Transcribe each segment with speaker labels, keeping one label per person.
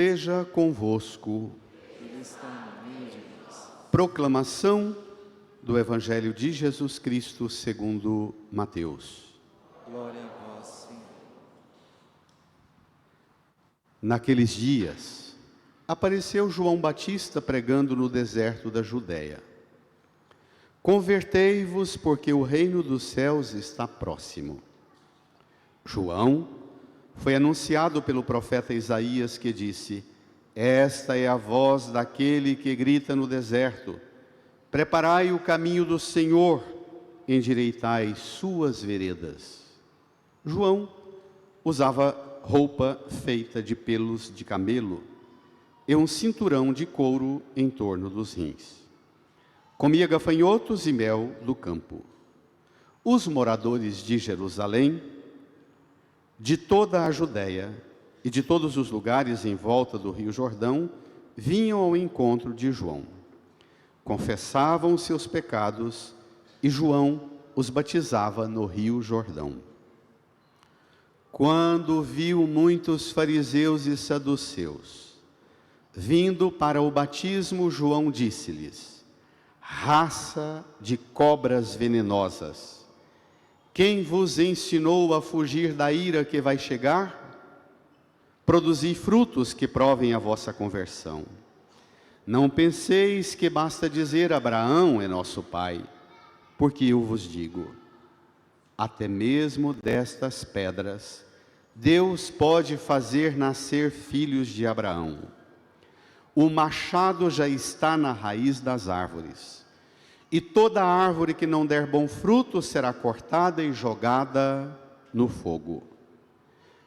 Speaker 1: Seja convosco.
Speaker 2: Ele está no meio de nós.
Speaker 1: Proclamação do Evangelho de Jesus Cristo segundo Mateus.
Speaker 2: Glória a vós, Senhor.
Speaker 1: Naqueles dias, apareceu João Batista pregando no deserto da Judéia. Convertei-vos, porque o reino dos céus está próximo. João foi anunciado pelo profeta Isaías, que disse: Esta é a voz daquele que grita no deserto: Preparai o caminho do Senhor, endireitai suas veredas. João usava roupa feita de pelos de camelo e um cinturão de couro em torno dos rins. Comia gafanhotos e mel do campo. Os moradores de Jerusalém, de toda a Judéia e de todos os lugares em volta do Rio Jordão, vinham ao encontro de João. Confessavam seus pecados e João os batizava no Rio Jordão. Quando viu muitos fariseus e saduceus vindo para o batismo, João disse-lhes: Raça de cobras venenosas, quem vos ensinou a fugir da ira que vai chegar? Produzi frutos que provem a vossa conversão. Não penseis que basta dizer: Abraão é nosso pai, porque eu vos digo, até mesmo destas pedras, Deus pode fazer nascer filhos de Abraão. O machado já está na raiz das árvores, e toda árvore que não der bom fruto será cortada e jogada no fogo.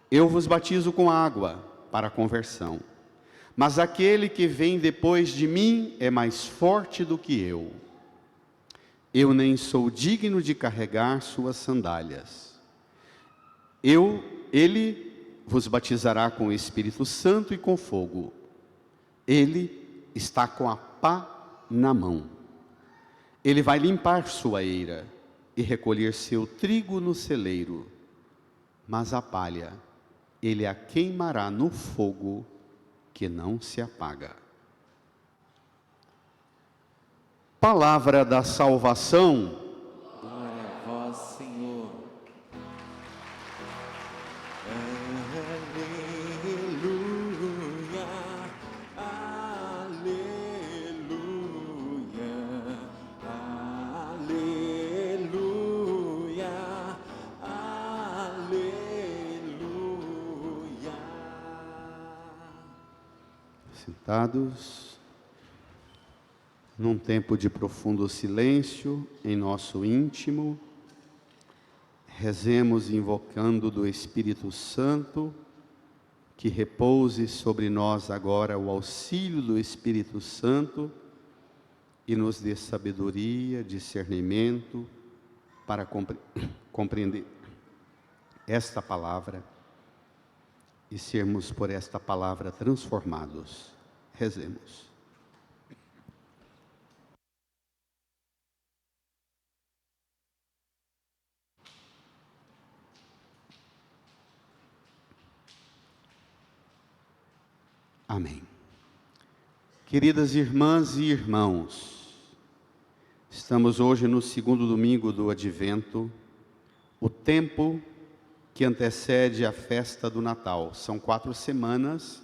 Speaker 1: Eu vos batizo com água para a conversão, mas aquele que vem depois de mim é mais forte do que eu. Eu nem sou digno de carregar suas sandálias. Ele vos batizará com o Espírito Santo e com fogo. Ele está com a pá na mão. Ele vai limpar sua eira e recolher seu trigo no celeiro, mas a palha ele a queimará no fogo que não se apaga. Palavra da salvação.
Speaker 2: Glória a vós, Senhor. Aleluia, aleluia, aleluia, aleluia.
Speaker 1: Sentados, num tempo de profundo silêncio em nosso íntimo, rezemos invocando do Espírito Santo que repouse sobre nós agora o auxílio do Espírito Santo e nos dê sabedoria, discernimento para compreender esta palavra e sermos por esta palavra transformados. Rezemos. Amém. Queridas irmãs e irmãos, estamos hoje no segundo domingo do Advento, o tempo que antecede a festa do Natal. São 4 semanas,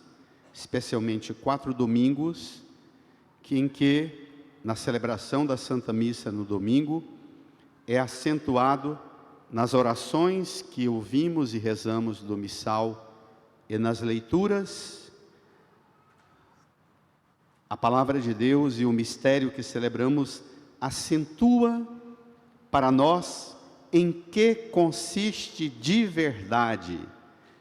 Speaker 1: especialmente 4 domingos, em que, na celebração da Santa Missa no domingo, é acentuado nas orações que ouvimos e rezamos do missal e nas leituras, a palavra de Deus e o mistério que celebramos acentua para nós em que consiste de verdade,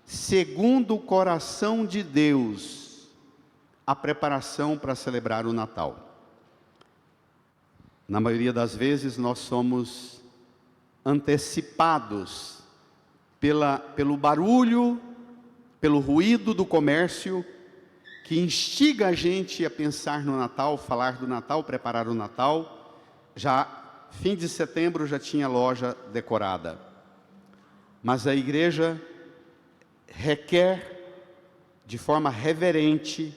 Speaker 1: segundo o coração de Deus, a preparação para celebrar o Natal. Na maioria das vezes nós somos antecipados pelo barulho, pelo ruído do comércio, que instiga a gente a pensar no Natal, falar do Natal, preparar o Natal. Já fim de setembro já tinha loja decorada. Mas a igreja requer de forma reverente,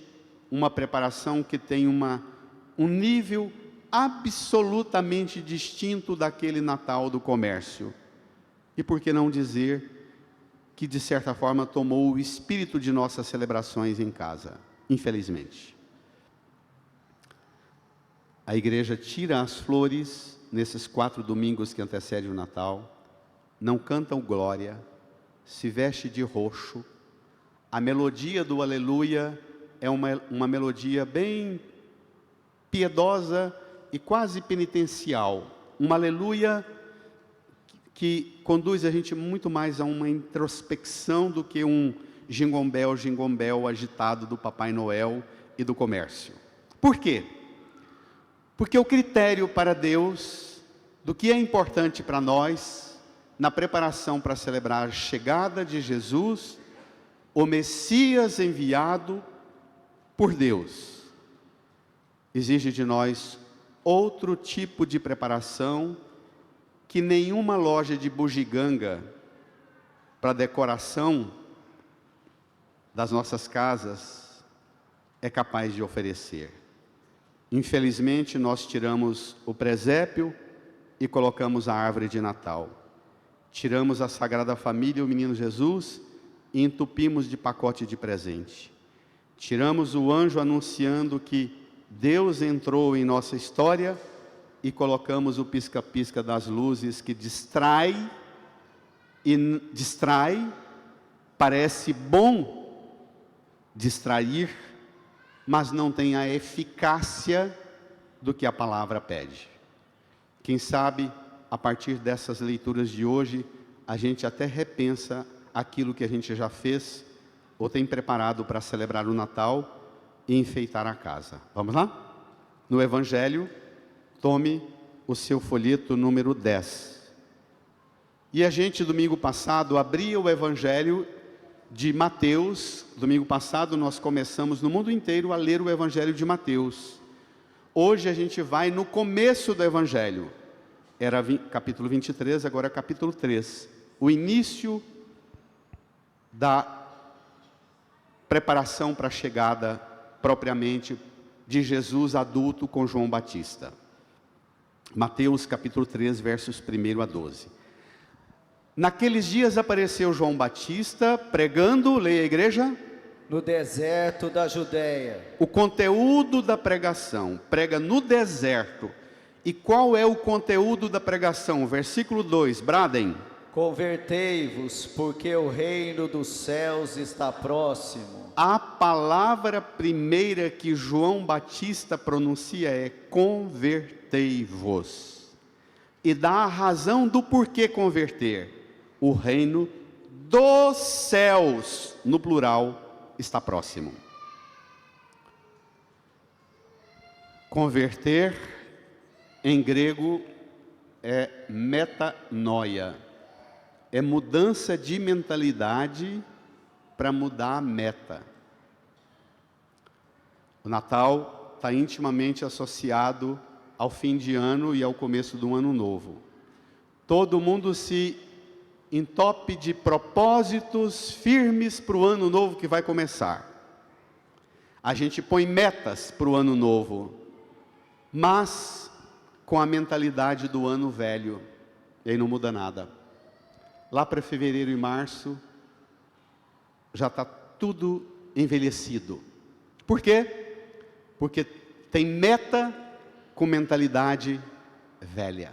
Speaker 1: uma preparação que tem um nível absolutamente distinto daquele Natal do comércio. E por que não dizer que, de certa forma, tomou o espírito de nossas celebrações em casa, infelizmente. A igreja tira as flores nesses 4 domingos que antecedem o Natal, não canta o glória, se veste de roxo. A melodia do aleluia é uma melodia bem piedosa e quase penitencial. Uma aleluia que conduz a gente muito mais a uma introspecção do que um jingle bell agitado do Papai Noel e do comércio. Por quê? Porque o critério para Deus do que é importante para nós na preparação para celebrar a chegada de Jesus, o Messias enviado por Deus, exige de nós outro tipo de preparação que nenhuma loja de bugiganga para decoração das nossas casas é capaz de oferecer. Infelizmente, nós tiramos o presépio e colocamos a árvore de Natal. Tiramos a Sagrada Família e o Menino Jesus e entupimos de pacote de presente. Tiramos o anjo anunciando que Deus entrou em nossa história e colocamos o pisca-pisca das luzes que distrai, parece bom distrair, mas não tem a eficácia do que a palavra pede. Quem sabe, a partir dessas leituras de hoje, a gente até repensa aquilo que a gente já fez ou tem preparado para celebrar o Natal e enfeitar a casa. Vamos lá? No Evangelho, tome o seu folheto número 10. E a gente, domingo passado, abria o Evangelho de Mateus. Domingo passado nós começamos no mundo inteiro a ler o Evangelho de Mateus. Hoje a gente vai no começo do Evangelho. Era capítulo 23, agora é capítulo 3. O início da preparação para a chegada, propriamente, de Jesus adulto com João Batista. Mateus capítulo 3, versos 1 a 12. Naqueles dias apareceu João Batista pregando, leia a igreja,
Speaker 2: no deserto da Judéia.
Speaker 1: O conteúdo da pregação, prega no deserto. E qual é o conteúdo da pregação? Versículo 2, bradem.
Speaker 2: Convertei-vos, porque o reino dos céus está próximo.
Speaker 1: A palavra primeira que João Batista pronuncia é convertei-vos. E dá a razão do porquê converter. O reino dos céus, no plural, está próximo. Converter, em grego, é metanoia. É mudança de mentalidade para mudar a meta. O Natal está intimamente associado ao fim de ano e ao começo do ano novo. Todo mundo se entope de propósitos firmes para o ano novo que vai começar. A gente põe metas para o ano novo, mas com a mentalidade do ano velho, e aí não muda nada. Lá para fevereiro e março, já está tudo envelhecido. Por quê? Porque tem meta com mentalidade velha.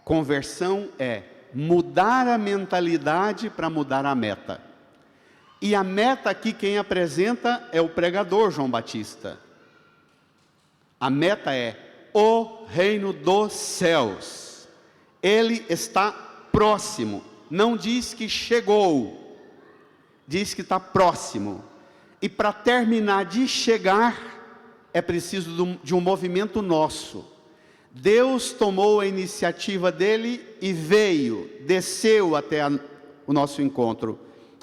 Speaker 1: Conversão é mudar a mentalidade para mudar a meta. E a meta aqui quem apresenta é o pregador João Batista. A meta é o reino dos céus. Ele está próximo. Não diz que chegou, diz que está próximo. E para terminar de chegar, é preciso de um movimento nosso. Deus tomou a iniciativa dele e veio, desceu até o nosso encontro.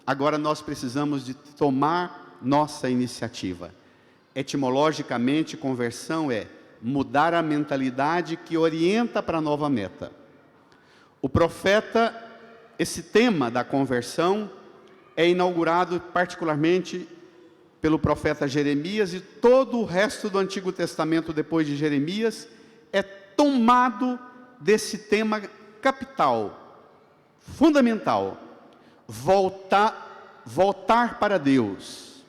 Speaker 1: Agora nós precisamos de tomar nossa iniciativa. Etimologicamente, conversão é mudar a mentalidade que orienta para a nova meta. O profeta, esse tema da conversão é inaugurado particularmente pelo profeta Jeremias, e todo o resto do Antigo Testamento depois de Jeremias é tomado desse tema capital, fundamental: voltar para Deus,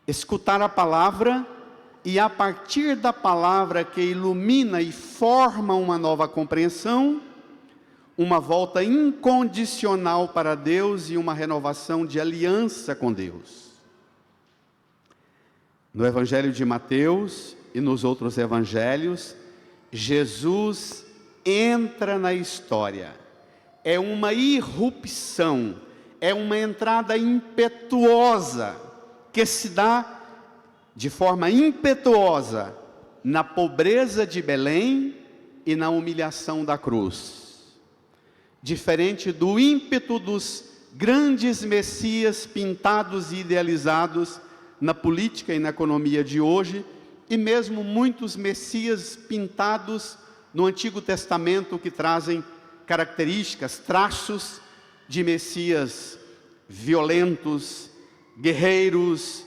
Speaker 1: escutar a palavra, e a partir da palavra que ilumina e forma uma nova compreensão, uma volta incondicional para Deus e uma renovação de aliança com Deus. No Evangelho de Mateus e nos outros evangelhos, Jesus entra na história. É uma irrupção, é uma entrada impetuosa, que se dá de forma impetuosa na pobreza de Belém e na humilhação da cruz. Diferente do ímpeto dos grandes messias pintados e idealizados na política e na economia de hoje, e mesmo muitos messias pintados no Antigo Testamento que trazem características, traços de messias violentos, guerreiros,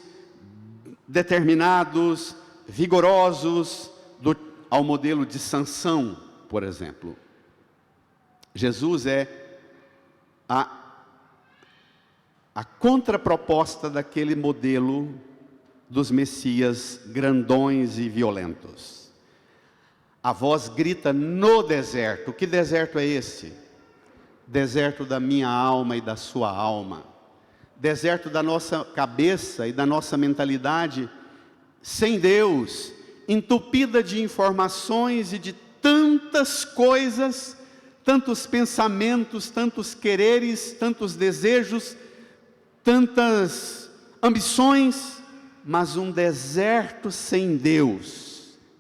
Speaker 1: determinados, vigorosos, ao modelo de Sansão, por exemplo. Jesus é a contraproposta daquele modelo dos messias grandões e violentos. A voz grita no deserto. Que deserto é esse? Deserto da minha alma e da sua alma. Deserto da nossa cabeça e da nossa mentalidade sem Deus, entupida de informações e de tantas coisas, tantos pensamentos, tantos quereres, tantos desejos, tantas ambições, mas um deserto sem Deus.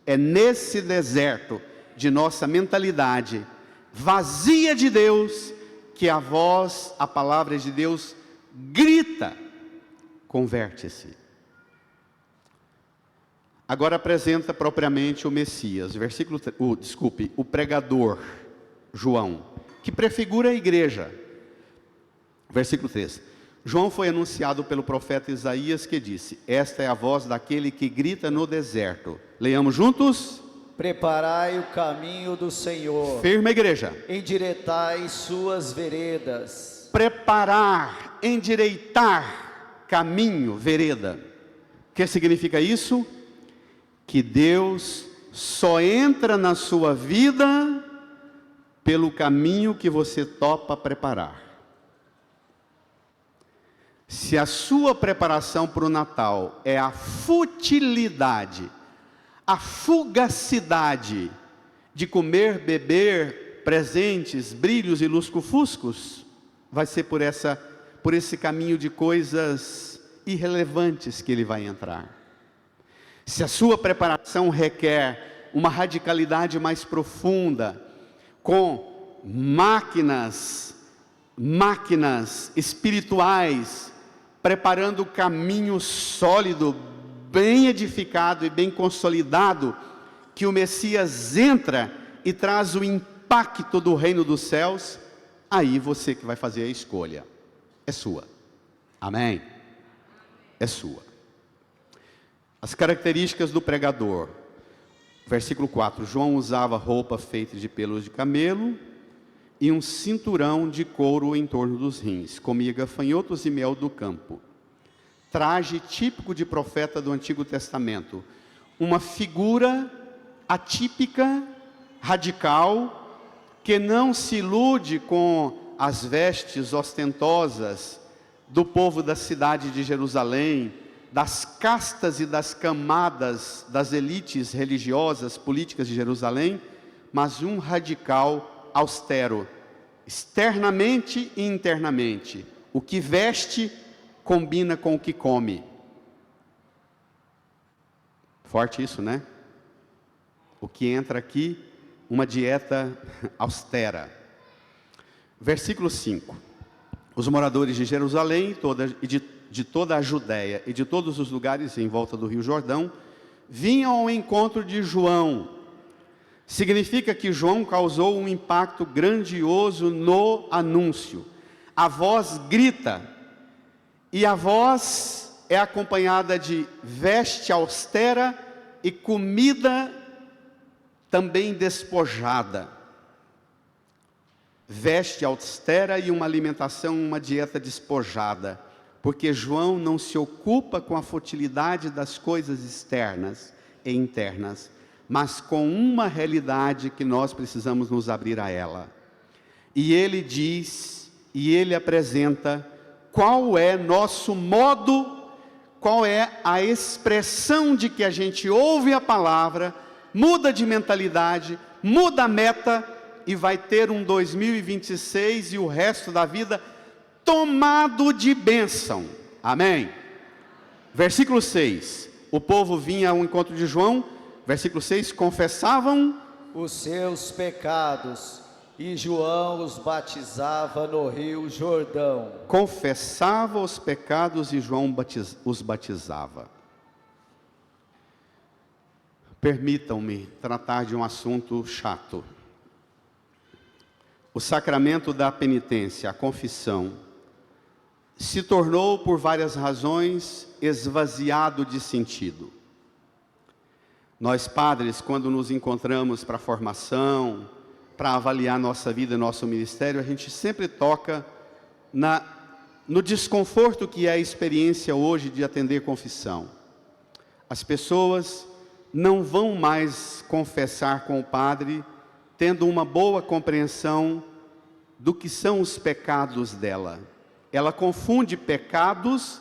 Speaker 1: É nesse deserto de nossa mentalidade vazia de Deus que a voz, a palavra de Deus grita: converte-se. Agora apresenta propriamente o Messias, o pregador João, que prefigura a igreja. Versículo 3. João foi anunciado pelo profeta Isaías, que disse: esta é a voz daquele que grita no deserto. Leiamos juntos?
Speaker 2: Preparai o caminho do Senhor.
Speaker 1: Firma, igreja.
Speaker 2: Endireitai suas veredas.
Speaker 1: Preparar, endireitar caminho, vereda. O que significa isso? Que Deus só entra na sua vida pelo caminho que você topa preparar. Se a sua preparação para o Natal é a futilidade, a fugacidade de comer, beber, presentes, brilhos e lusco-fuscos, vai ser por esse caminho de coisas irrelevantes que ele vai entrar. Se a sua preparação requer uma radicalidade mais profunda, com máquinas espirituais, preparando o caminho sólido, bem edificado e bem consolidado, que o Messias entra e traz o impacto do reino dos céus, aí você que vai fazer a escolha, é sua. Amém? É sua. As características do pregador. Versículo 4. João usava roupa feita de pelos de camelo e um cinturão de couro em torno dos rins. Comia gafanhotos e mel do campo. Traje típico de profeta do Antigo Testamento. Uma figura atípica, radical, que não se ilude com as vestes ostentosas do povo da cidade de Jerusalém, das castas e das camadas das elites religiosas, políticas de Jerusalém, mas um radical austero, externamente e internamente. O que veste combina com o que come. Forte isso, né? O que entra aqui, uma dieta austera. Versículo 5. Os moradores de Jerusalém de toda a Judéia e de todos os lugares em volta do Rio Jordão vinham ao encontro de João. Significa que João causou um impacto grandioso no anúncio. A voz grita, e a voz é acompanhada de veste austera e comida também despojada. Veste austera e uma alimentação, uma dieta despojada. Porque João não se ocupa com a futilidade das coisas externas e internas, mas com uma realidade que nós precisamos nos abrir a ela. E ele diz, e ele apresenta qual é nosso modo, qual é a expressão de que a gente ouve a palavra, muda de mentalidade, muda a meta e vai ter um 2026 e o resto da vida tomado de bênção. Amém? Versículo 6. O povo vinha ao encontro de João. Versículo 6. Confessavam
Speaker 2: os seus pecados, e João os batizava no rio Jordão.
Speaker 1: Confessava os pecados e João os batizava. Permitam-me tratar de um assunto chato. O sacramento da penitência, a confissão, se tornou, por várias razões, esvaziado de sentido. Nós, padres, quando nos encontramos para formação, para avaliar nossa vida e nosso ministério, a gente sempre toca no desconforto que é a experiência hoje de atender confissão. As pessoas não vão mais confessar com o padre, tendo uma boa compreensão do que são os pecados dela. Ela confunde pecados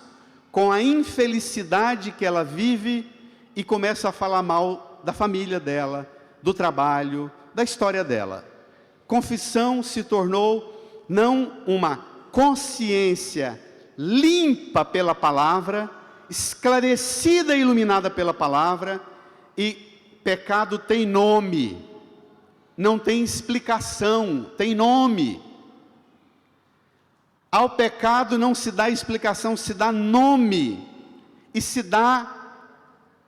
Speaker 1: com a infelicidade que ela vive e começa a falar mal da família dela, do trabalho, da história dela. Confissão se tornou não uma consciência limpa pela palavra, esclarecida e iluminada pela palavra, e pecado tem nome, não tem explicação, tem nome. Ao pecado não se dá explicação, se dá nome, e se dá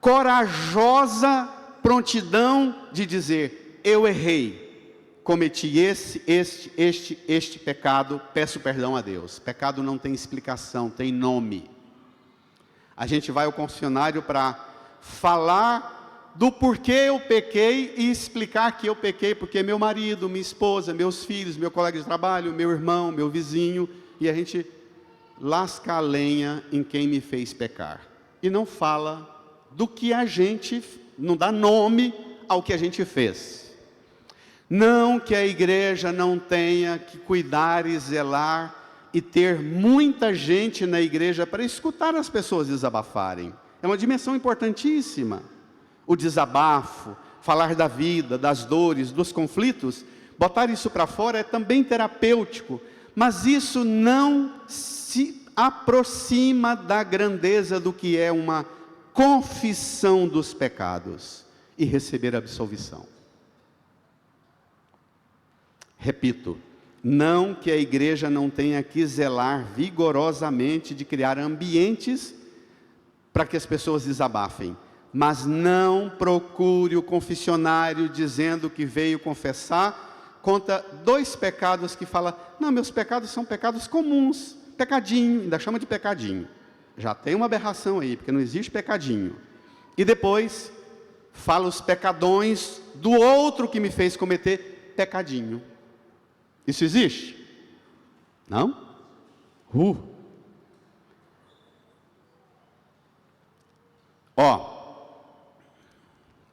Speaker 1: corajosa prontidão de dizer: eu errei, cometi este pecado, peço perdão a Deus. Pecado não tem explicação, tem nome. A gente vai ao confessionário para falar do porquê eu pequei e explicar que eu pequei, porque meu marido, minha esposa, meus filhos, meu colega de trabalho, meu irmão, meu vizinho, e a gente lasca a lenha em quem me fez pecar. E não fala do que a gente, não dá nome ao que a gente fez. Não que a igreja não tenha que cuidar e zelar e ter muita gente na igreja para escutar as pessoas desabafarem. É uma dimensão importantíssima. O desabafo, falar da vida, das dores, dos conflitos, botar isso para fora é também terapêutico. Mas isso não se aproxima da grandeza do que é uma confissão dos pecados e receber a absolvição. Repito, não que a igreja não tenha que zelar vigorosamente de criar ambientes para que as pessoas desabafem, mas não procure o confessionário dizendo que veio confessar. Conta 2 pecados que fala: não, meus pecados são pecados comuns, pecadinho, ainda chama de pecadinho. Já tem uma aberração aí, porque não existe pecadinho. E depois fala os pecadões do outro que me fez cometer pecadinho. Isso existe? Não?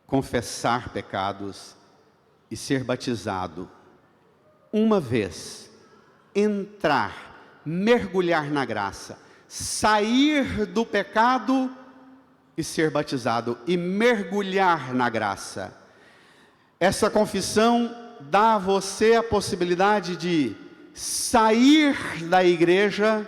Speaker 1: Confessar pecados e ser batizado uma vez, entrar, mergulhar na graça, sair do pecado e ser batizado e mergulhar na graça. Essa confissão dá a você a possibilidade de sair da igreja,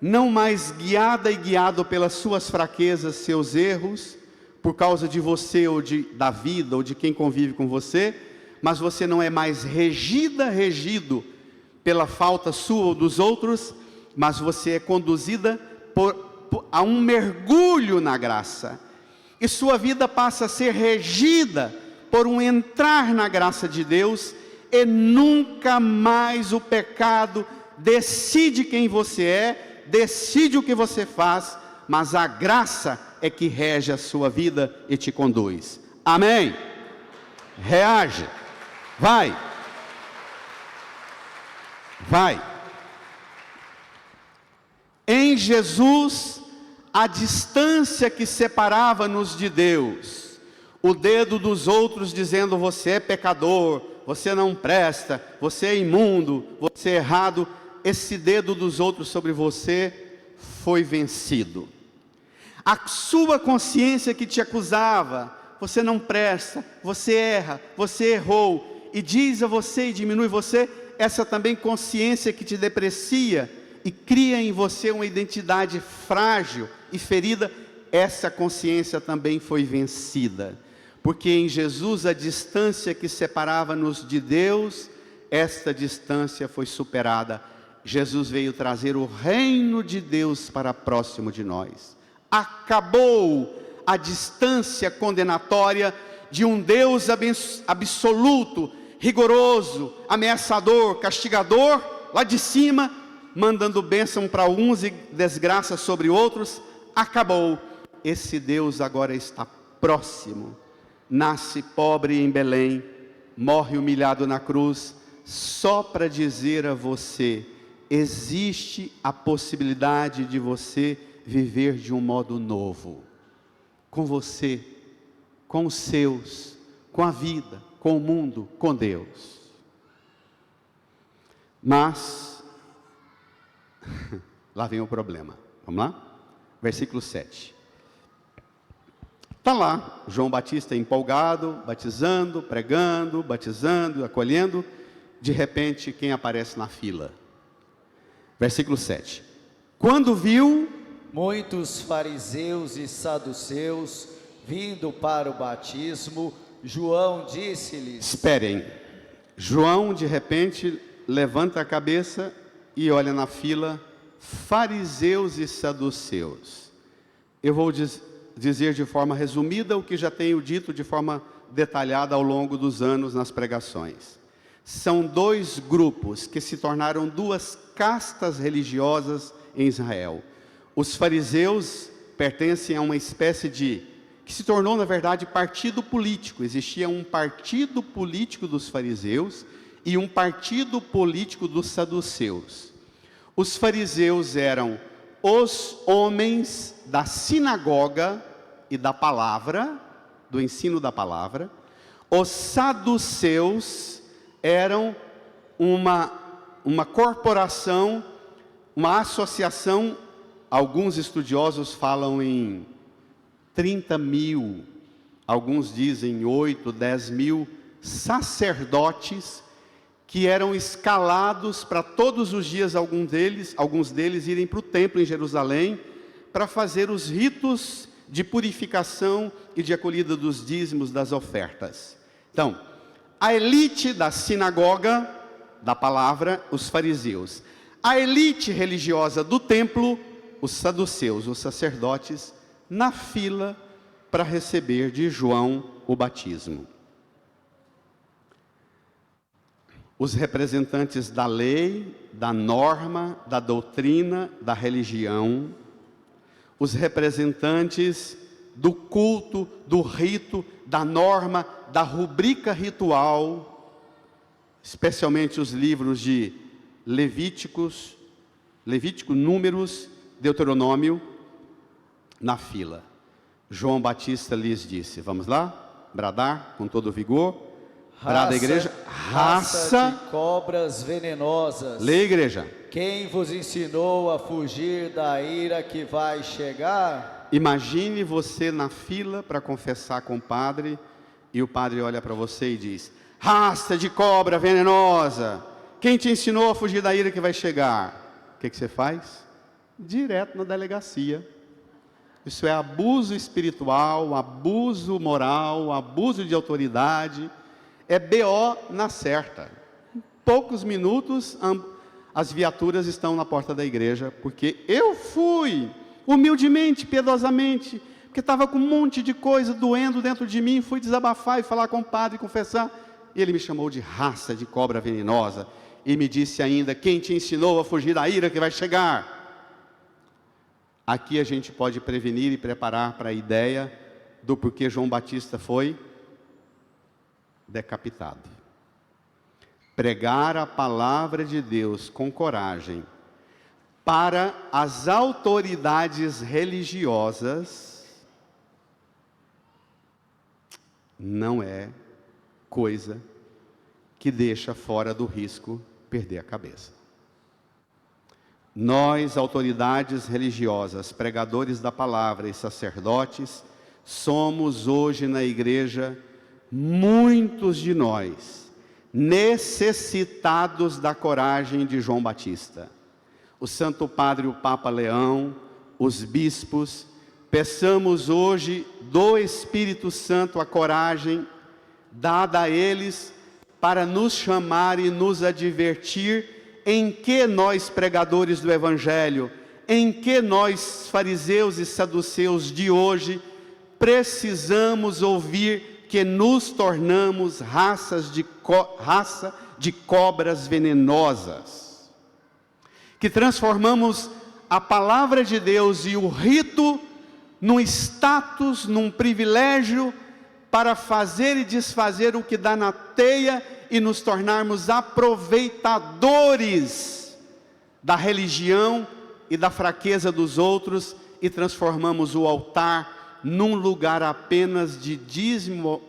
Speaker 1: não mais guiada e guiado pelas suas fraquezas, seus erros, por causa de você ou da vida ou de quem convive com você, mas você não é mais regido pela falta sua ou dos outros, mas você é conduzida a um mergulho na graça, e sua vida passa a ser regida por um entrar na graça de Deus, e nunca mais o pecado decide quem você é, decide o que você faz, mas a graça é que rege a sua vida e te conduz. Amém? Reage. Vai. Vai. Em Jesus, a distância que separava-nos de Deus, o dedo dos outros dizendo: você é pecador, você não presta, você é imundo, você é errado, esse dedo dos outros sobre você foi vencido. A sua consciência que te acusava: você não presta, você erra, você errou, e diz a você e diminui você, essa também consciência que te deprecia e cria em você uma identidade frágil e ferida, essa consciência também foi vencida. Porque em Jesus a distância que separava-nos de Deus, esta distância foi superada. Jesus veio trazer o reino de Deus para próximo de nós. Acabou a distância condenatória de um Deus absoluto, rigoroso, ameaçador, castigador, lá de cima, mandando bênção para uns e desgraça sobre outros. Acabou. Esse Deus agora está próximo. Nasce pobre em Belém, morre humilhado na cruz, só para dizer a você: existe a possibilidade de você viver de um modo novo, com você, com os seus, com a vida, com o mundo, com Deus. Mas, lá vem o problema, vamos lá? Versículo 7. Está lá, João Batista empolgado, batizando, pregando, batizando, acolhendo. De repente, quem aparece na fila? Versículo 7. Quando viu
Speaker 2: muitos fariseus e saduceus vindo para o batismo, João disse-lhes...
Speaker 1: Esperem. João, de repente, levanta a cabeça e olha na fila, fariseus e saduceus. Eu vou dizer de forma resumida o que já tenho dito de forma detalhada ao longo dos anos nas pregações. São dois grupos que se tornaram duas castas religiosas em Israel. Os fariseus pertencem a uma espécie de, que se tornou na verdade partido político. Existia um partido político dos fariseus e um partido político dos saduceus. Os fariseus eram os homens da sinagoga e da palavra, do ensino da palavra. Os saduceus eram uma corporação, uma associação, alguns estudiosos falam em 30 mil, alguns dizem 8, 10 mil sacerdotes que eram escalados para todos os dias, alguns deles irem para o templo em Jerusalém para fazer os ritos de purificação e de acolhida dos dízimos, das ofertas. Então, a elite da sinagoga, da palavra, os fariseus. A elite religiosa do templo, os saduceus, os sacerdotes, na fila para receber de João o batismo. Os representantes da lei, da norma, da doutrina, da religião, os representantes do culto, do rito, da norma, da rubrica ritual, especialmente os livros de Levítico, Números, Deuteronômio, na fila. João Batista lhes disse, vamos lá, bradar com todo vigor. Brada a igreja,
Speaker 2: raça de cobras venenosas.
Speaker 1: Lê, igreja.
Speaker 2: Quem vos ensinou a fugir da ira que vai chegar?
Speaker 1: Imagine você na fila para confessar com o padre, e o padre olha para você e diz, raça de cobra venenosa, quem te ensinou a fugir da ira que vai chegar? O que você faz? Direto na delegacia. Isso é abuso espiritual, abuso moral, abuso de autoridade. É BO na certa. Em poucos minutos, as viaturas estão na porta da igreja, porque eu fui, humildemente, piedosamente, porque estava com um monte de coisa doendo dentro de mim, fui desabafar e falar com o padre, confessar, e ele me chamou de raça de cobra venenosa, e me disse ainda, quem te ensinou a fugir da ira que vai chegar? Aqui a gente pode prevenir e preparar para a ideia do porquê João Batista foi decapitado. Pregar a palavra de Deus com coragem para as autoridades religiosas não é coisa que deixa fora do risco perder a cabeça. Nós, autoridades religiosas, pregadores da palavra e sacerdotes, somos hoje na igreja, muitos de nós, necessitados da coragem de João Batista. O Santo Padre, o Papa Leão, os bispos, peçamos hoje do Espírito Santo a coragem dada a eles para nos chamar e nos advertir em que nós, pregadores do Evangelho, em que nós, fariseus e saduceus de hoje, precisamos ouvir que nos tornamos raça de cobras venenosas, que transformamos a palavra de Deus e o rito num status, num privilégio, para fazer e desfazer o que dá na teia e nos tornarmos aproveitadores da religião e da fraqueza dos outros, e transformamos o altar num lugar apenas de dízimo,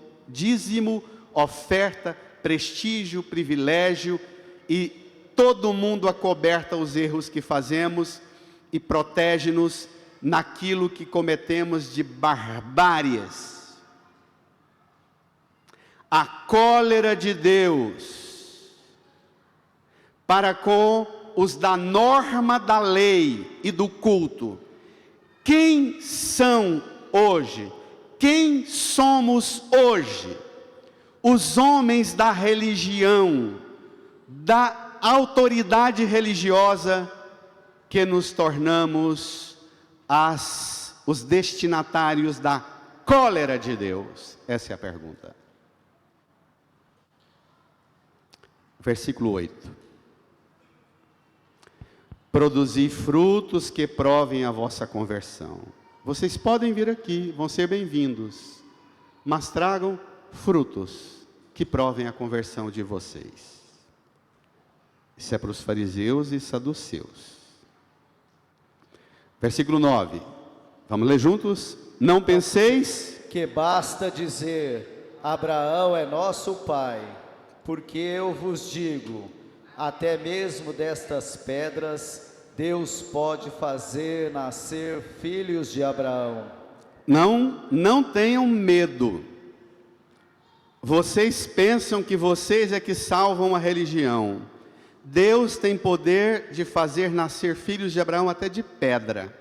Speaker 1: oferta, prestígio, privilégio, e todo mundo acoberta os erros que fazemos e protege-nos naquilo que cometemos de barbáries. A cólera de Deus para com os da norma da lei e do culto. Quem são hoje? Quem somos hoje? Os homens da religião, da autoridade religiosa, que nos tornamos os destinatários da cólera de Deus. Essa é a pergunta. Versículo 8. Produzi frutos que provem a vossa conversão. Vocês podem vir aqui, vão ser bem-vindos, mas tragam frutos que provem a conversão de vocês. Isso é para os fariseus e saduceus. Versículo 9. Vamos ler juntos? Não penseis
Speaker 2: que basta dizer, Abraão é nosso pai, porque eu vos digo, até mesmo destas pedras, Deus pode fazer nascer filhos de Abraão.
Speaker 1: Não tenham medo. Vocês pensam que vocês é que salvam a religião. Deus tem poder de fazer nascer filhos de Abraão até de pedra.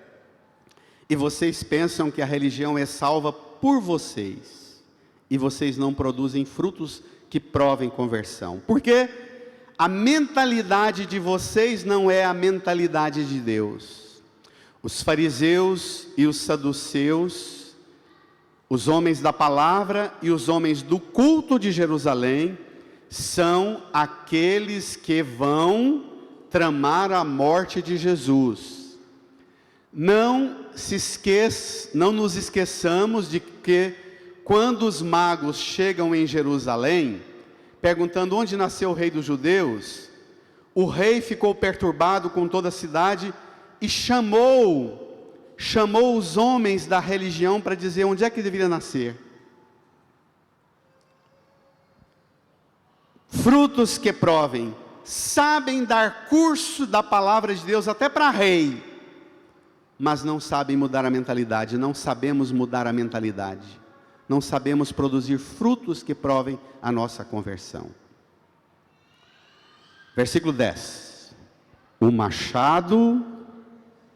Speaker 1: E vocês pensam que a religião é salva por vocês. E vocês não produzem frutos que provem conversão. Porque a mentalidade de vocês não é a mentalidade de Deus. Os fariseus e os saduceus, os homens da palavra e os homens do culto de Jerusalém, são aqueles que vão tramar a morte de Jesus. Não nos esqueçamos de que quando os magos chegam em Jerusalém, perguntando onde nasceu o rei dos judeus, o rei ficou perturbado com toda a cidade e chamou os homens da religião para dizer onde é que deveria nascer. Frutos que provem, sabem dar curso da palavra de Deus até para rei, mas não sabem mudar a mentalidade. Não sabemos mudar a mentalidade. Não sabemos produzir frutos que provem a nossa conversão. Versículo 10. O machado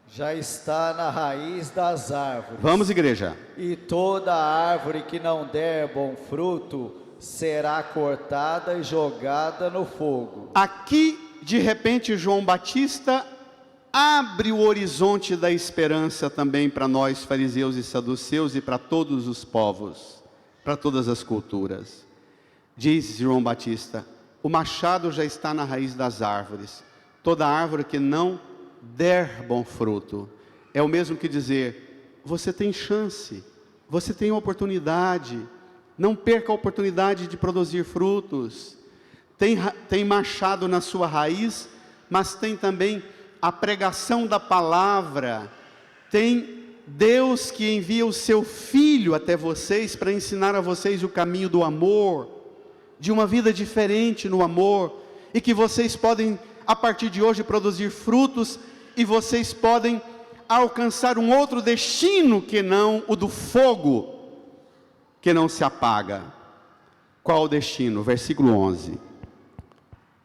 Speaker 2: já está na raiz das árvores.
Speaker 1: Vamos, igreja.
Speaker 2: E toda árvore que não der bom fruto será cortada e jogada no fogo.
Speaker 1: Aqui, de repente, João Batista abre o horizonte da esperança também para nós, fariseus e saduceus, e para todos os povos, para todas as culturas. Diz João Batista: o machado já está na raiz das árvores. Toda árvore que não der bom fruto. é o mesmo que dizer: você tem chance, você tem oportunidade, não perca a oportunidade de produzir frutos. Tem machado na sua raiz, mas tem também a pregação da palavra. Tem Deus que envia o seu Filho até vocês para ensinar a vocês o caminho do amor, de uma vida diferente no amor, e que vocês podem, a partir de hoje, produzir frutos, e vocês podem alcançar um outro destino que não o do fogo, que não se apaga. Qual o destino? Versículo 11: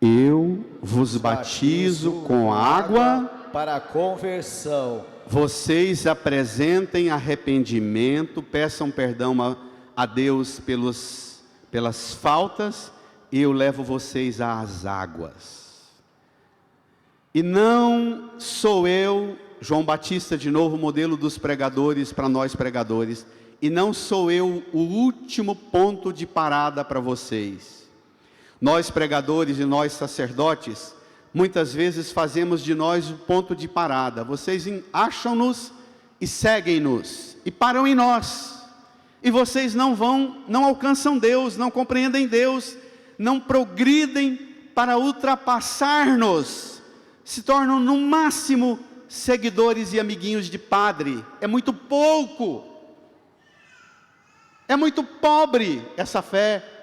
Speaker 1: eu vos batizo com água
Speaker 2: para a conversão.
Speaker 1: Vocês apresentem arrependimento, peçam perdão a Deus pelas faltas, e eu levo vocês às águas. E não sou eu, João Batista, de novo, modelo dos pregadores para nós pregadores, e não sou eu o último ponto de parada para vocês. Nós pregadores e nós sacerdotes, muitas vezes fazemos de nós o ponto de parada. Vocês acham-nos e seguem-nos, e param em nós, e vocês não alcançam Deus, não compreendem Deus, não progridem para ultrapassar-nos, se tornam no máximo seguidores e amiguinhos de padre. É muito pouco, é muito pobre essa fé.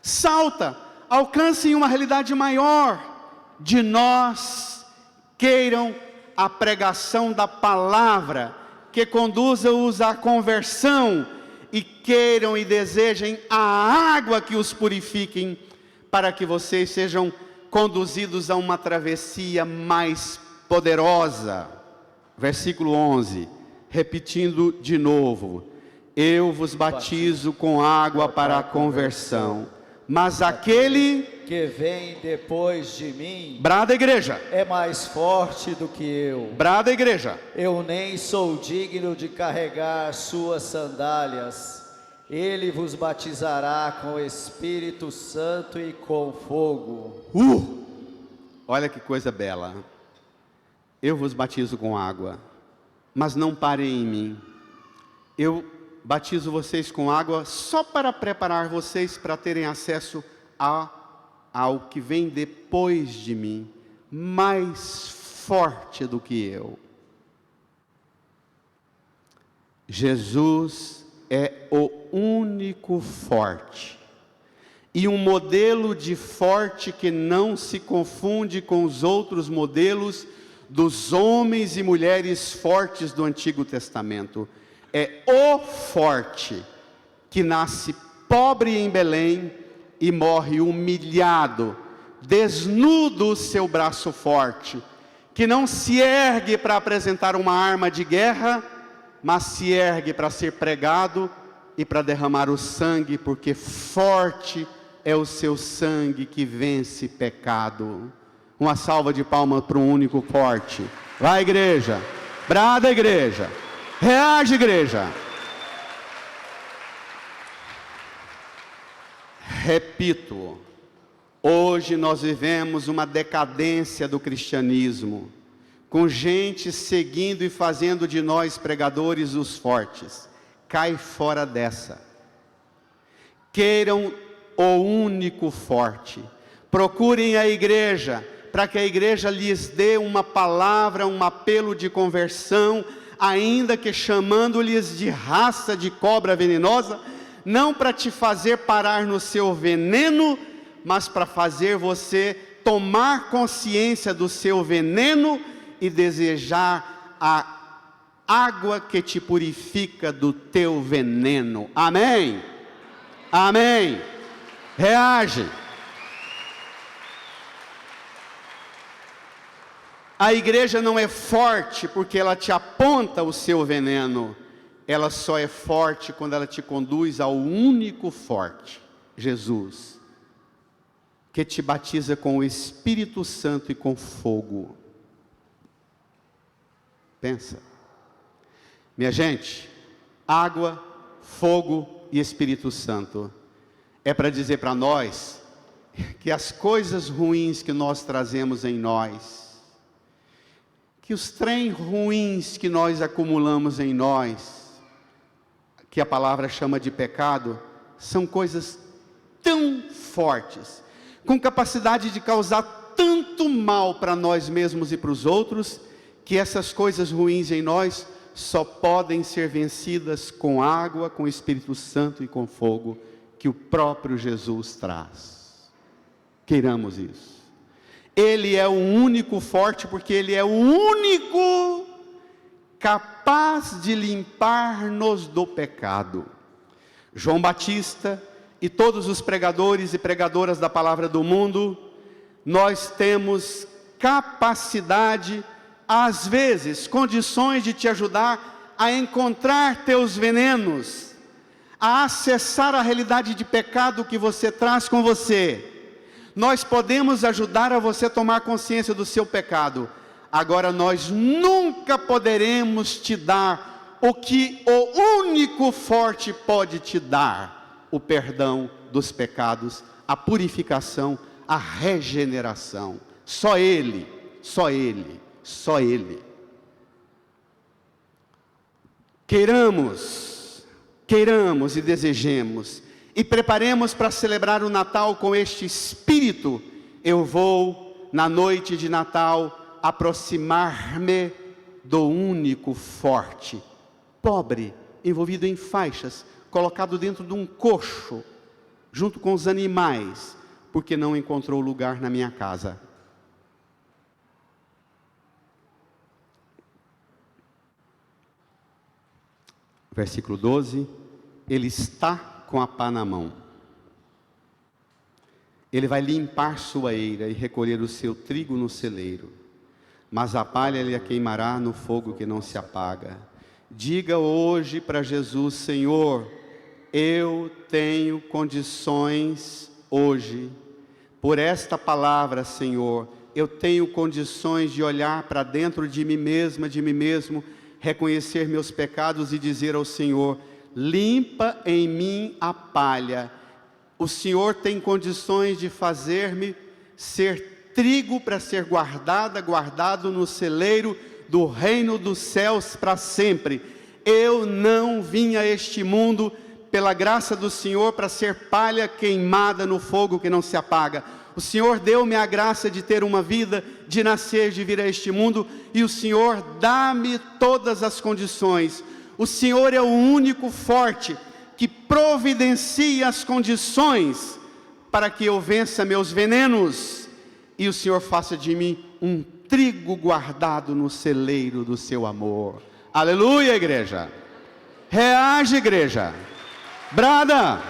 Speaker 1: Salta, alcancem uma realidade maior. De nós queiram a pregação da palavra, que conduza-os à conversão, e queiram e desejem a água que os purifiquem, para que vocês sejam conduzidos a uma travessia mais poderosa. Versículo 11, repetindo de novo: eu vos batizo com água para a conversão, mas aquele
Speaker 2: que vem depois de mim,
Speaker 1: brada igreja,
Speaker 2: é mais forte do que eu.
Speaker 1: Brada igreja.
Speaker 2: Eu nem sou digno de carregar suas sandálias. Ele vos batizará com o Espírito Santo e com fogo.
Speaker 1: Olha que coisa bela. Eu vos batizo com água, mas não parem em mim. Eu batizo vocês com água só para preparar vocês para terem acesso ao que vem depois de mim, mais forte do que eu. Jesus é o único forte, e um modelo de forte que não se confunde com os outros modelos dos homens e mulheres fortes do Antigo Testamento. É o forte que nasce pobre em Belém e morre humilhado, desnudo o seu braço forte, que não se ergue para apresentar uma arma de guerra, mas se ergue para ser pregado e para derramar o sangue, porque forte é o seu sangue que vence pecado. Uma salva de palmas para um único forte. Vai, igreja, brada igreja, reage igreja. Repito, hoje nós vivemos uma decadência do cristianismo, com gente seguindo e fazendo de nós pregadores os fortes. Cai fora dessa. Queiram o único forte. Procurem a igreja, para que a igreja lhes dê uma palavra, um apelo de conversão, ainda que chamando-lhes de raça de cobra venenosa, não para te fazer parar no seu veneno, mas para fazer você tomar consciência do seu veneno e desejar a água que te purifica do teu veneno. Amém? Amém. Reage. A igreja não é forte porque ela te aponta o seu veneno. Ela só é forte quando ela te conduz ao único forte, Jesus, que te batiza com o Espírito Santo e com fogo. Pensa. Minha gente, água, fogo e Espírito Santo é para dizer para nós que as coisas ruins que nós trazemos em nós, que os trem ruins que nós acumulamos em nós, que a palavra chama de pecado, são coisas tão fortes, com capacidade de causar tanto mal para nós mesmos e para os outros, que essas coisas ruins em nós só podem ser vencidas com água, com o Espírito Santo e com fogo, que o próprio Jesus traz. Queiramos isso. Ele é o único forte, porque Ele é o único capaz de limpar-nos do pecado. João Batista e todos os pregadores e pregadoras da palavra do mundo, nós temos capacidade, às vezes, condições de te ajudar a encontrar teus venenos, a acessar a realidade de pecado que você traz com você. Nós podemos ajudar a você tomar consciência do seu pecado. Agora, nós nunca poderemos te dar o que o único forte pode te dar: o perdão dos pecados, a purificação, a regeneração. Só Ele, só Ele, só Ele. Queiramos e desejemos, e preparemos para celebrar o Natal com este espírito. Eu vou, na noite de Natal, aproximar-me do único forte, pobre, envolvido em faixas, colocado dentro de um coxo, junto com os animais, porque não encontrou lugar na minha casa. Versículo 12, Ele está com a pá na mão. Ele vai limpar sua eira e recolher o seu trigo no celeiro, mas a palha Ele a queimará no fogo que não se apaga. Diga hoje para Jesus: Senhor, eu tenho condições hoje, por esta palavra, Senhor, eu tenho condições de olhar para dentro de mim mesma, de mim mesmo, reconhecer meus pecados e dizer ao Senhor: limpa em mim a palha. O Senhor tem condições de fazer-me ser trigo para ser guardado no celeiro do reino dos céus para sempre. Eu não vim a este mundo, pela graça do Senhor, para ser palha queimada no fogo que não se apaga. O Senhor deu-me a graça de ter uma vida, de nascer, de vir a este mundo, e o Senhor dá-me todas as condições. O Senhor é o único forte que providencia as condições para que eu vença meus venenos, e o Senhor faça de mim um trigo guardado no celeiro do seu amor. Aleluia, igreja! Reage, igreja! Brada!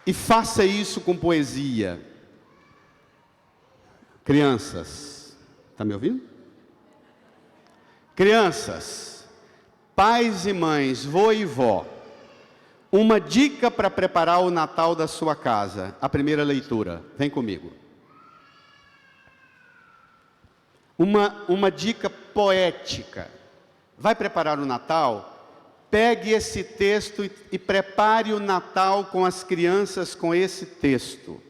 Speaker 1: E faça isso com poesia. Crianças, está me ouvindo? Crianças, pais e mães, vô e vó, uma dica para preparar o Natal da sua casa. A primeira leitura, vem comigo. Uma dica poética. Vai preparar o Natal? Pegue esse texto e prepare o Natal com as crianças com esse texto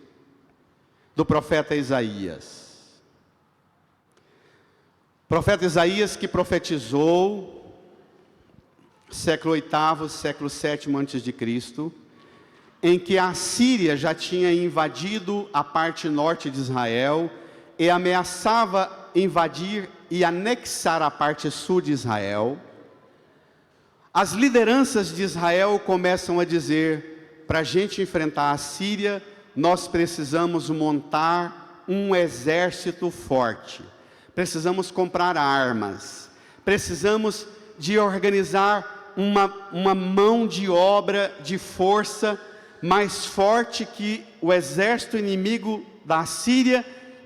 Speaker 1: do profeta Isaías. Profeta Isaías, que profetizou século VIII, século VII antes de Cristo, em que a Síria já tinha invadido a parte norte de Israel e ameaçava invadir e anexar a parte sul de Israel. As lideranças de Israel começam a dizer: para a gente enfrentar a Síria, nós precisamos montar um exército forte, precisamos comprar armas, precisamos de organizar uma mão de obra, de força mais forte que o exército inimigo da Síria,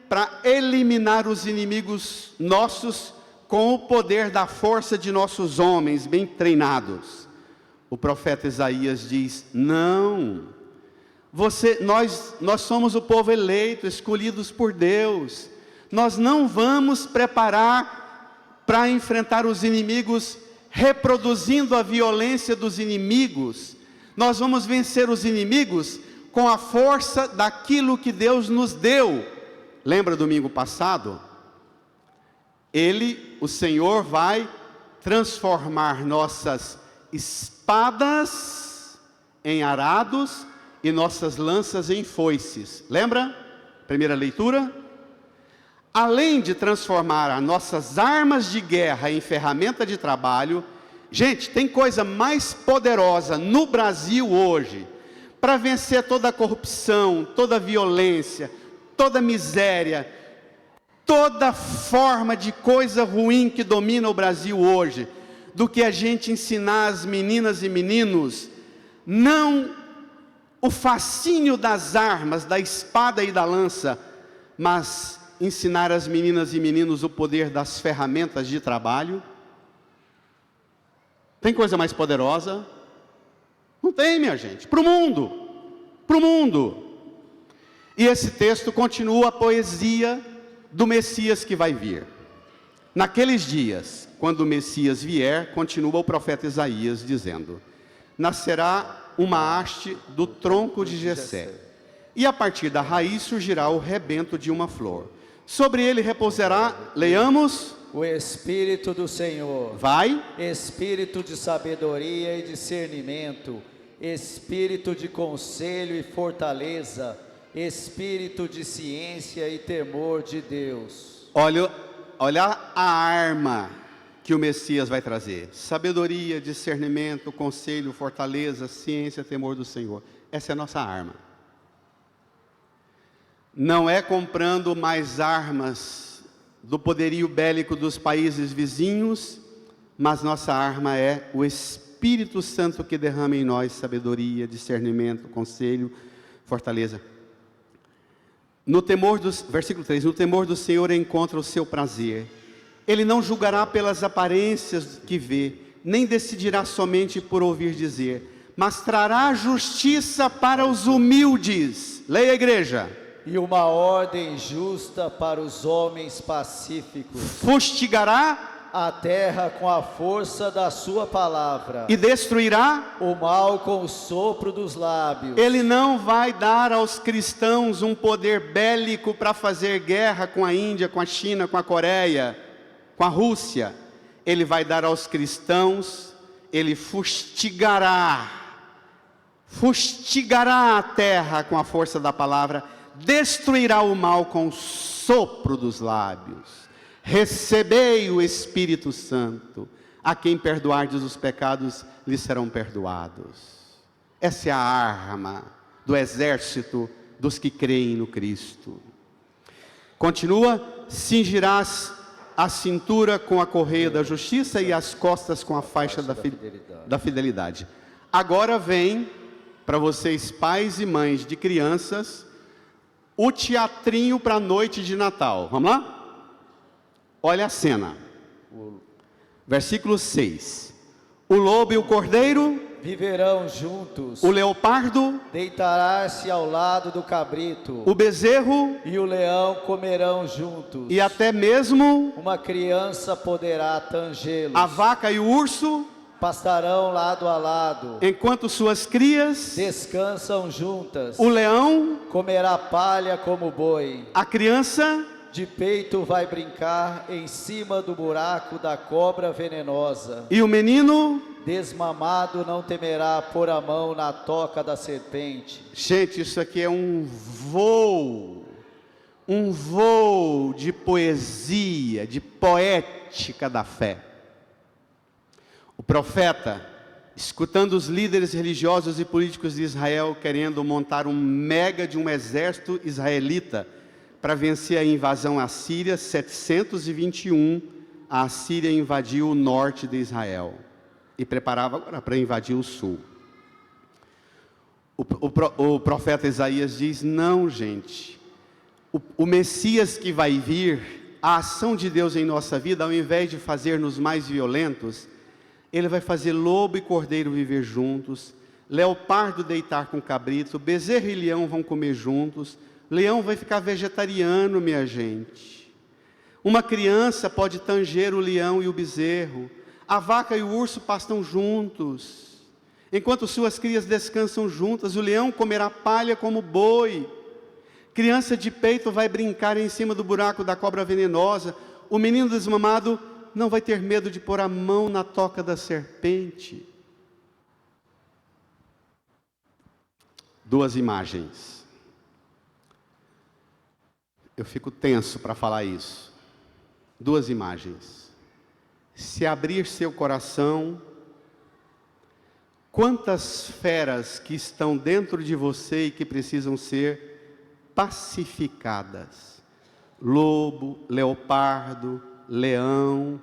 Speaker 1: para eliminar os inimigos nossos com o poder da força de nossos homens bem treinados. O profeta Isaías diz: não, nós somos o povo eleito, escolhidos por Deus. Nós não vamos preparar para enfrentar os inimigos reproduzindo a violência dos inimigos. Nós vamos vencer os inimigos com a força daquilo que Deus nos deu. Lembra domingo passado? O Senhor vai transformar nossas espadas em arados e nossas lanças em foices. Lembra? Primeira leitura. Além de transformar as nossas armas de guerra em ferramenta de trabalho, gente, tem coisa mais poderosa no Brasil hoje para vencer toda a corrupção, toda a violência, toda a miséria, toda forma de coisa ruim que domina o Brasil hoje, do que a gente ensinar as meninas e meninos, não o fascínio das armas, da espada e da lança, mas ensinar as meninas e meninos o poder das ferramentas de trabalho. Tem coisa mais poderosa? Não tem, minha gente. Para o mundo. Para o mundo. E esse texto continua a poesia do Messias que vai vir. Naqueles dias, quando o Messias vier, continua o profeta Isaías dizendo: nascerá uma haste do tronco de Jessé, e a partir da raiz surgirá o rebento de uma flor. Sobre ele repousará, leiamos,
Speaker 2: o Espírito do Senhor.
Speaker 1: Vai.
Speaker 2: Espírito de sabedoria e discernimento, Espírito de conselho e fortaleza, Espírito de ciência e temor de Deus.
Speaker 1: Olha a arma que o Messias vai trazer: sabedoria, discernimento, conselho, fortaleza, ciência, temor do Senhor. Essa é a nossa arma. Não é comprando mais armas do poderio bélico dos países vizinhos, mas nossa arma é o Espírito Santo que derrama em nós sabedoria, discernimento, conselho, fortaleza. Versículo 3, no temor do Senhor encontra o seu prazer. Ele não julgará pelas aparências que vê, nem decidirá somente por ouvir dizer, mas trará justiça para os humildes. Leia, igreja.
Speaker 2: E uma ordem justa para os homens pacíficos.
Speaker 1: Fustigará
Speaker 2: a terra com a força da sua palavra,
Speaker 1: e destruirá
Speaker 2: o mal com o sopro dos lábios.
Speaker 1: Ele não vai dar aos cristãos um poder bélico para fazer guerra com a Índia, com a China, com a Coreia, com a Rússia. Ele vai dar aos cristãos, ele fustigará a terra com a força da palavra, destruirá o mal com o sopro dos lábios. Recebei o Espírito Santo, a quem perdoardes os pecados, lhes serão perdoados. Essa é a arma do exército dos que creem no Cristo. Continua: cingirás a cintura com a correia da justiça e as costas com a faixa da fidelidade. Agora vem, para vocês pais e mães de crianças, o teatrinho para a noite de Natal. Vamos lá? Olha a cena. Versículo 6. O lobo e o cordeiro
Speaker 2: viverão juntos.
Speaker 1: O leopardo
Speaker 2: deitará-se ao lado do cabrito.
Speaker 1: O bezerro
Speaker 2: e o leão comerão juntos.
Speaker 1: E até mesmo
Speaker 2: uma criança poderá tangê-los.
Speaker 1: A vaca e o urso
Speaker 2: pastarão lado a lado,
Speaker 1: enquanto suas crias
Speaker 2: descansam juntas.
Speaker 1: O leão
Speaker 2: comerá palha como boi.
Speaker 1: A criança
Speaker 2: de peito vai brincar em cima do buraco da cobra venenosa.
Speaker 1: E o menino
Speaker 2: desmamado não temerá pôr a mão na toca da serpente.
Speaker 1: Gente, isso aqui é um voo de poesia, de poética da fé. O profeta, escutando os líderes religiosos e políticos de Israel querendo montar um exército israelita para vencer a invasão assíria, 721, a Assíria invadiu o norte de Israel e preparava agora para invadir o sul. O profeta Isaías diz: não, gente, o Messias que vai vir, a ação de Deus em nossa vida, ao invés de fazer-nos mais violentos, Ele vai fazer lobo e cordeiro viver juntos, leopardo deitar com cabrito, bezerro e leão vão comer juntos, leão vai ficar vegetariano, minha gente. Uma criança pode tanger o leão e o bezerro. A vaca e o urso pastam juntos. Enquanto suas crias descansam juntas, o leão comerá palha como boi. Criança de peito vai brincar em cima do buraco da cobra venenosa. O menino desmamado não vai ter medo de pôr a mão na toca da serpente. Duas imagens. Eu fico tenso para falar isso. Duas imagens. Se abrir seu coração, quantas feras que estão dentro de você e que precisam ser pacificadas. Lobo, leopardo, leão,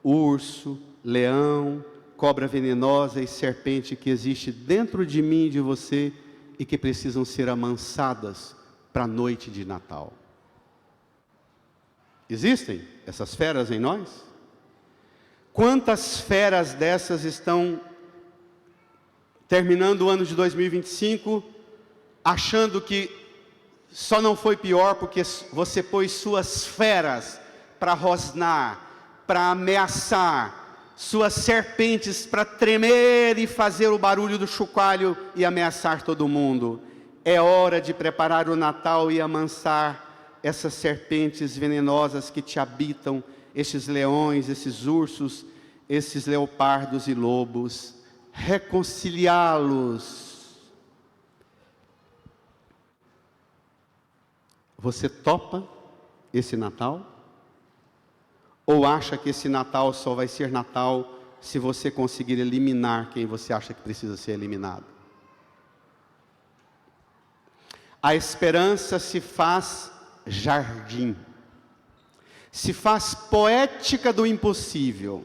Speaker 1: urso, leão, cobra venenosa e serpente que existe dentro de mim e de você e que precisam ser amansadas para a noite de Natal. Existem essas feras em nós? Quantas feras dessas estão terminando o ano de 2025, achando que só não foi pior porque você pôs suas feras para rosnar, para ameaçar, suas serpentes para tremer e fazer o barulho do chocalho e ameaçar todo mundo? É hora de preparar o Natal e amansar essas serpentes venenosas que te habitam, esses leões, esses ursos, esses leopardos e lobos, reconciliá-los. Você topa esse Natal? Ou acha que esse Natal só vai ser Natal se você conseguir eliminar quem você acha que precisa ser eliminado? A esperança se faz jardim, se faz poética do impossível.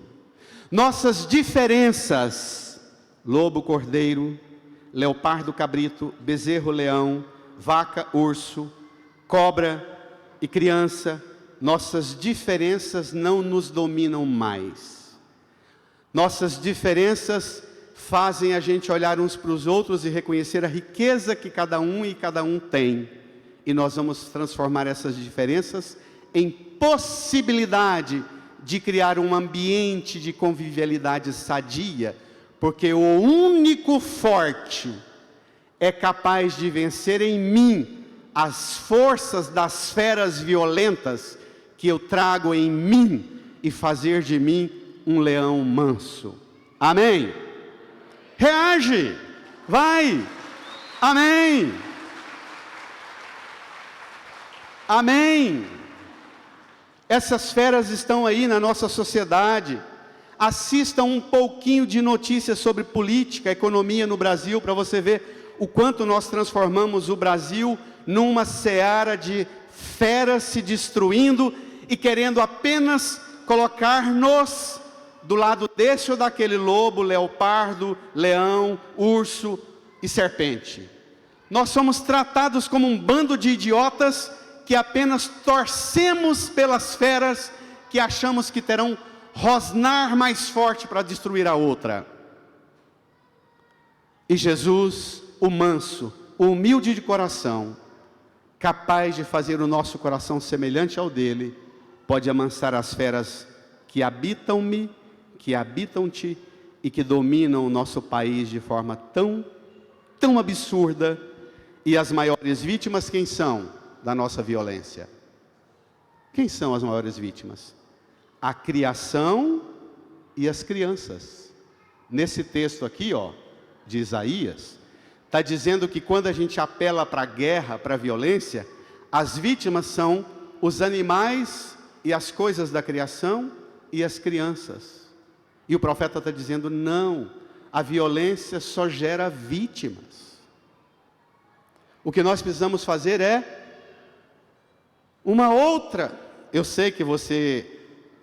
Speaker 1: Nossas diferenças, lobo, cordeiro, leopardo, cabrito, bezerro, leão, vaca, urso, cobra e criança, nossas diferenças não nos dominam mais. Nossas diferenças fazem a gente olhar uns para os outros e reconhecer a riqueza que cada um tem. E nós vamos transformar essas diferenças em possibilidade de criar um ambiente de convivialidade sadia, porque o único forte é capaz de vencer em mim as forças das feras violentas que eu trago em mim e fazer de mim um leão manso. Amém? Reage! Vai! Amém! Amém! Essas feras estão aí na nossa sociedade. Assistam um pouquinho de notícias sobre política, economia no Brasil, para você ver o quanto nós transformamos o Brasil numa seara de feras se destruindo e querendo apenas colocar-nos do lado desse ou daquele lobo, leopardo, leão, urso e serpente. Nós somos tratados como um bando de idiotas que apenas torcemos pelas feras que achamos que terão rosnar mais forte para destruir a outra. E Jesus, o manso, o humilde de coração, capaz de fazer o nosso coração semelhante ao dele, pode amansar as feras que habitam-me, que habitam-te e que dominam o nosso país de forma tão absurda. E as maiores vítimas quem são da nossa violência? Quem são as maiores vítimas? A criação e as crianças. Nesse texto aqui, de Isaías, está dizendo que quando a gente apela para a guerra, para a violência, as vítimas são os animais e as coisas da criação e as crianças. E o profeta está dizendo, não, a violência só gera vítimas. O que nós precisamos fazer é uma outra. Eu sei que você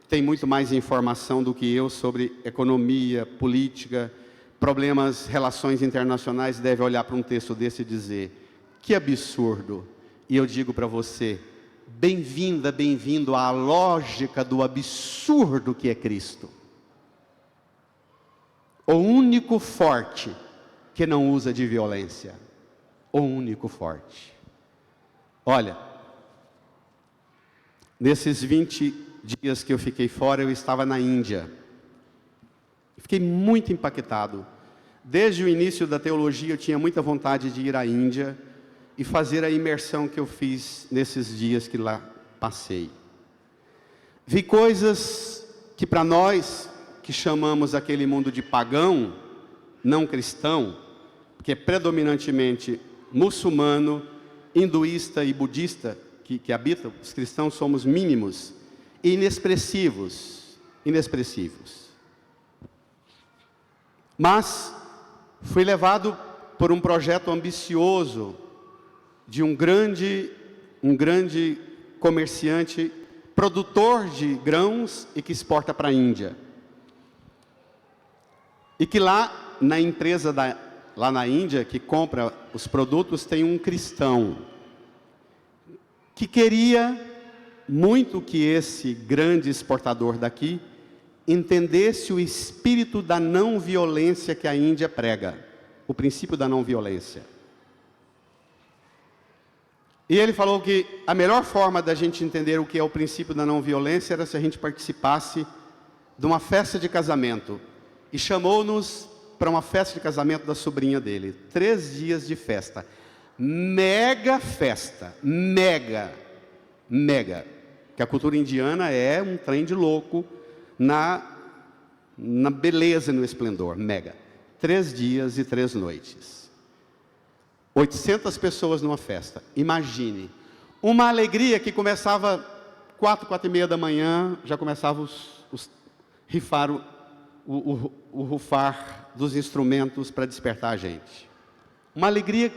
Speaker 1: tem muito mais informação do que eu sobre economia, política, problemas, relações internacionais, deve olhar para um texto desse e dizer, que absurdo. E eu digo para você, bem-vinda, bem-vindo à lógica do absurdo que é Cristo. O único forte que não usa de violência. O único forte. Olha, nesses 20 dias que eu fiquei fora, eu estava na Índia. Fiquei muito impactado. Desde o início da teologia eu tinha muita vontade de ir à Índia e fazer a imersão que eu fiz nesses dias que lá passei. Vi coisas que para nós, que chamamos aquele mundo de pagão, não cristão, que é predominantemente muçulmano, hinduísta e budista, que habitam, os cristãos somos mínimos e inexpressivos. Mas fui levado por um projeto ambicioso de um grande comerciante, produtor de grãos e que exporta para a Índia. E que lá na empresa, lá na Índia, que compra os produtos, tem um cristão que queria muito que esse grande exportador daqui entendesse o espírito da não violência que a Índia prega, o princípio da não violência. E ele falou que a melhor forma da gente entender o que é o princípio da não violência era se a gente participasse de uma festa de casamento. E chamou-nos para uma festa de casamento da sobrinha dele. 3 dias de festa. Mega festa. Mega. Que a cultura indiana é um trem de louco na beleza e no esplendor. Mega. 3 dias e 3 noites. 800 pessoas numa festa. Imagine. Uma alegria que começava 4h30 da manhã, já começava o rufar dos instrumentos para despertar a gente. Uma alegria.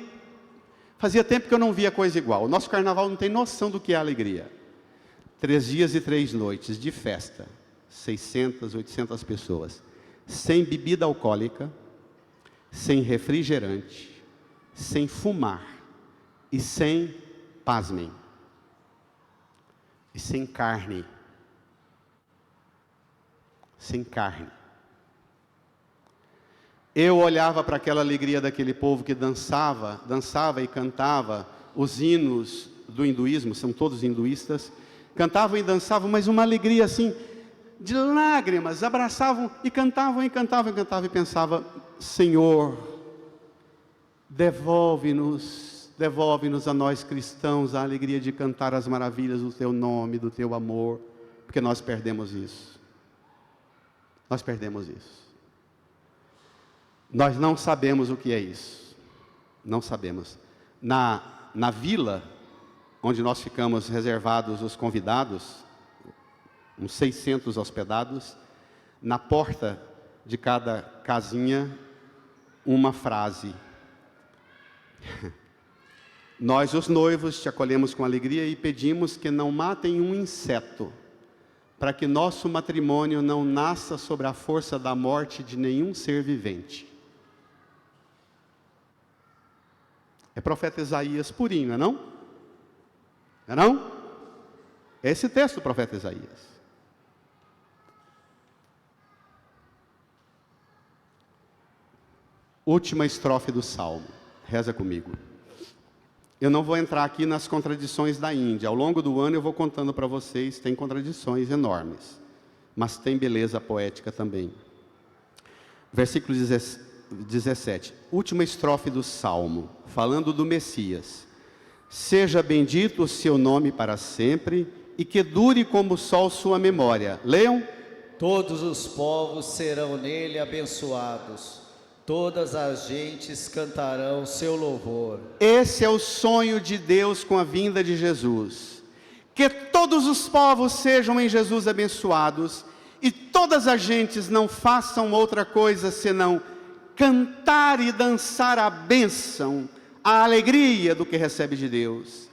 Speaker 1: Fazia tempo que eu não via coisa igual. O nosso carnaval não tem noção do que é alegria. 3 dias e 3 noites de festa. 600, 800 pessoas. Sem bebida alcoólica, sem refrigerante, sem fumar e sem, pasmem, e sem carne. Sem carne. Eu olhava para aquela alegria daquele povo que dançava e cantava os hinos do hinduísmo, são todos hinduístas, cantavam e dançavam, mas uma alegria assim, de lágrimas, abraçavam e cantavam e pensava, Senhor, devolve-nos a nós cristãos a alegria de cantar as maravilhas do Teu nome, do Teu amor, porque nós perdemos isso. Nós perdemos isso. Nós não sabemos o que é isso. Não sabemos. Na vila, onde nós ficamos reservados os convidados, uns 600 hospedados, na porta de cada casinha, uma frase. Nós, os noivos, te acolhemos com alegria e pedimos que não matem um inseto, para que nosso matrimônio não nasça sobre a força da morte de nenhum ser vivente. É profeta Isaías purinho, não é não? É não? É esse texto do profeta Isaías. Última estrofe do Salmo. Reza comigo. Eu não vou entrar aqui nas contradições da Índia. Ao longo do ano eu vou contando para vocês, tem contradições enormes. Mas tem beleza poética também. Versículo 17. Última estrofe do Salmo, falando do Messias. Seja bendito o seu nome para sempre, e que dure como o sol sua memória. Leiam.
Speaker 2: Todos os povos serão nele abençoados. Todas as gentes cantarão seu louvor.
Speaker 1: Esse é o sonho de Deus com a vinda de Jesus. Que todos os povos sejam em Jesus abençoados e todas as gentes não façam outra coisa senão cantar e dançar a bênção, a alegria do que recebe de Deus.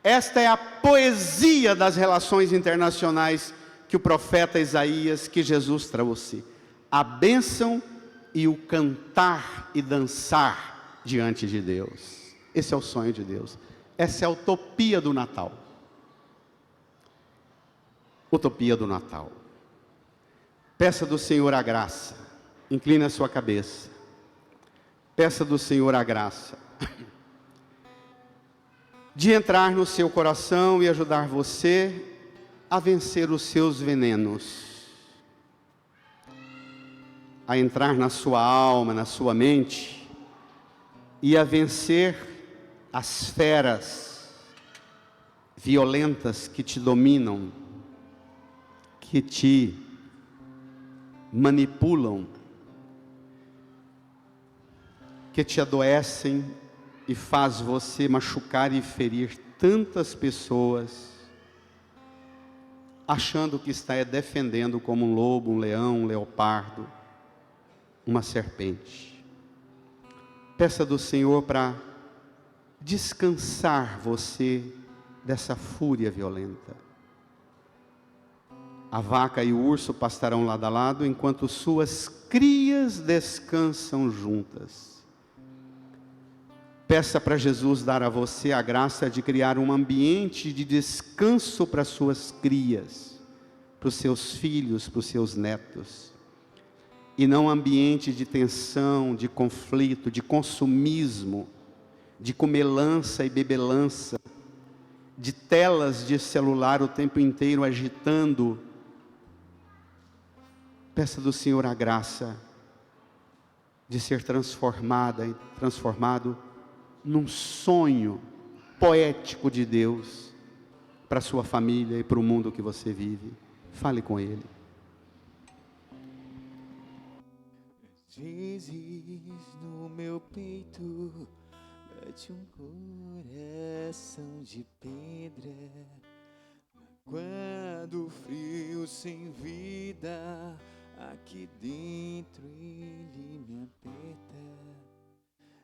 Speaker 1: Esta é a poesia das relações internacionais que o profeta Isaías, que Jesus trouxe. A bênção e o cantar e dançar diante de Deus. Esse é o sonho de Deus. Essa é a utopia do Natal. Utopia do Natal. Peça do Senhor a graça. Incline a sua cabeça. Peça do Senhor a graça de entrar no seu coração e ajudar você a vencer os seus venenos. a entrar na sua alma, na sua mente, e a vencer as feras violentas que te dominam, que te manipulam, que te adoecem e faz você machucar e ferir tantas pessoas, achando que está defendendo como um lobo, um leão, um leopardo, uma serpente. Peça do Senhor para descansar você dessa fúria violenta. A vaca e o urso pastarão lado a lado, enquanto suas crias descansam juntas. Peça para Jesus dar a você a graça de criar um ambiente de descanso para suas crias, para os seus filhos, para os seus netos. E não um ambiente de tensão, de conflito, de consumismo, de comelança e bebelança, de telas de celular o tempo inteiro agitando. Peça do Senhor a graça de ser transformado num sonho poético de Deus para a sua família e para o mundo que você vive. Fale com Ele.
Speaker 3: Vezes no meu peito bate um coração de pedra, quando o frio sem vida aqui dentro ele me aperta.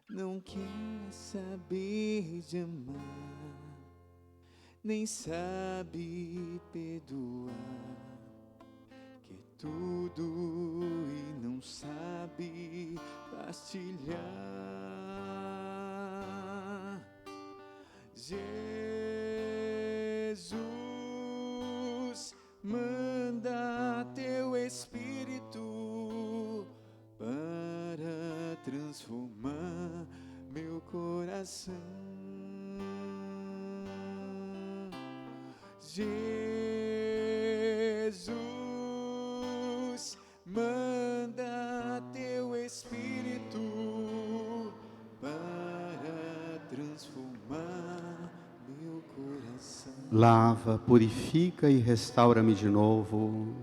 Speaker 3: Não quer saber de amar, nem sabe perdoar, quer tudo e não sabe partilhar. Jesus, manda teu Espírito para transformar meu coração. Jesus, manda teu Espírito para transformar meu coração.
Speaker 1: Lava, purifica e restaura-me de novo.